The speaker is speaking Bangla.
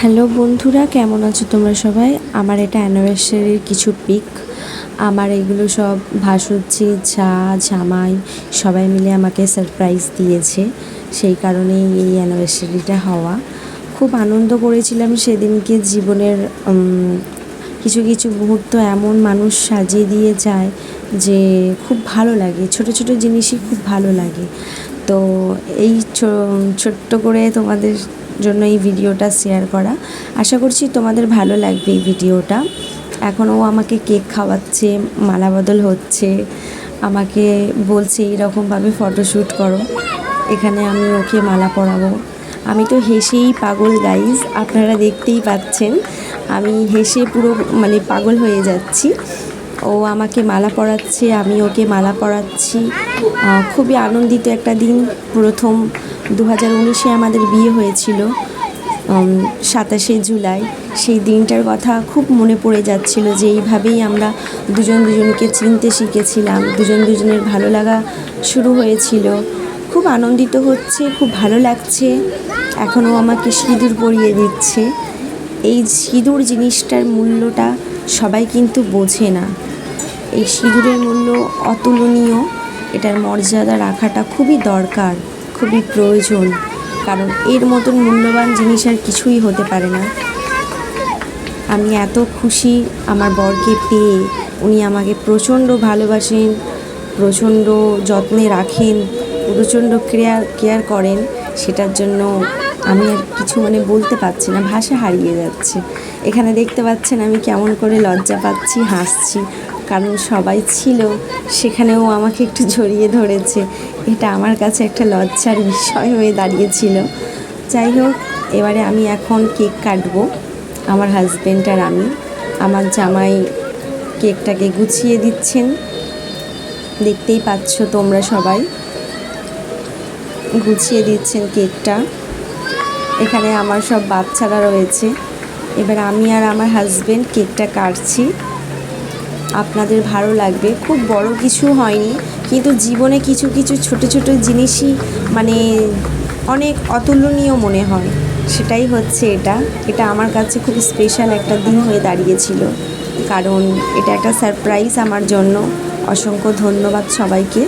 হ্যালো বন্ধুরা, কেমন আছো তোমরা সবাই? আমার এটা অ্যানিভার্সারির কিছু পিক। আমার এগুলো সব ভাসুরজি, জামাই সবাই মিলে আমাকে সারপ্রাইজ দিয়েছে। সেই কারণেই এই অ্যানিভার্সারিটা হওয়া। খুব আনন্দ করেছিলাম সেদিনকে। জীবনের কিছু কিছু মুহূর্ত এমন মানুষ সাজিয়ে দিয়ে যায় যে খুব ভালো লাগে। ছোট ছোট জিনিসই খুব ভালো লাগে। তো এই ছোট্ট করে তোমাদের জন্য এই ভিডিওটা শেয়ার করা। আশা করছি তোমাদের ভালো লাগবে এই ভিডিওটা। এখনও আমাকে কেক খাওয়াচ্ছে, মালা বদল হচ্ছে, আমাকে বলছে এইরকমভাবে ফটোশ্যুট করো, এখানে আমি ওকে মালা পরাবো। আমি তো হেসেই পাগল গাইজ, আপনারা দেখতেই পাচ্ছেন। আমি হেসে পুরো পাগল হয়ে যাচ্ছি। ও আমাকে মালা পরাচ্ছে, আমি ওকে মালা পরাচ্ছি। খুবই আনন্দিত একটা দিন। প্রথম 2019-এ আমাদের বিয়ে হয়েছিল, 27শে জুলাই। সেই দিনটার কথা খুব মনে পড়ে যাচ্ছিল যে এইভাবেই আমরা দুজন দুজনকে চিনতে শিখেছিলাম, দুজন দুজনের ভালো লাগা শুরু হয়েছিল। খুব আনন্দিত হচ্ছে, খুব ভালো লাগছে। এখনও আমাকে সিঁদুর পরিয়ে দিচ্ছে। এই সিঁদুর জিনিসটার মূল্যটা সবাই কিন্তু বোঝে না। এই সিঁদুরের মূল্য অতুলনীয়। এটার মর্যাদা রাখাটা খুবই দরকার, খুবই প্রয়োজন। কারণ এর মতন মূল্যবান জিনিস আর কিছুই হতে পারে না। আমি এত খুশি আমার বরকে পেয়ে। উনি আমাকে প্রচণ্ড ভালোবাসেন, প্রচণ্ড যত্নে রাখেন, প্রচণ্ড কেয়ার করেন। সেটার জন্য আমি আর কিছু বলতে পারছি না, ভাষা হারিয়ে যাচ্ছে। এখানে দেখতে পাচ্ছেন আমি কেমন করে লজ্জা পাচ্ছি, হাসছি, কারণ সবাই ছিল সেখানেও আমাকে একটু জড়িয়ে ধরেছে। এটা আমার কাছে একটা লজ্জার বিষয় হয়ে দাঁড়িয়েছিল। যাই হোক, এবারে আমি এখন কেক কাটবো, আমার হাজব্যান্ড আর আমি। আমার জামাই কেকটাকে গুছিয়ে দিচ্ছেন, দেখতেই পাচ্ছ তোমরা সবাই। গুছিয়ে দিচ্ছেন কেকটা। এখানে আমার সব বাচ্চারা রয়েছে। এবার আমি আর আমার হাজব্যান্ড কেকটা কাটছি। আপনাদের ভালো লাগবে। খুব বড় কিছু হয়নি, কিন্তু জীবনে কিছু কিছু ছোট ছোট জিনিসই অনেক অতুলনীয় মনে হয়। সেটাই হচ্ছে এটা আমার কাছে খুব স্পেশাল একটা দিন হয়ে দাঁড়িয়েছিল, কারণ এটা একটা সারপ্রাইজ আমার জন্য। অসংখ্য ধন্যবাদ সবাইকে।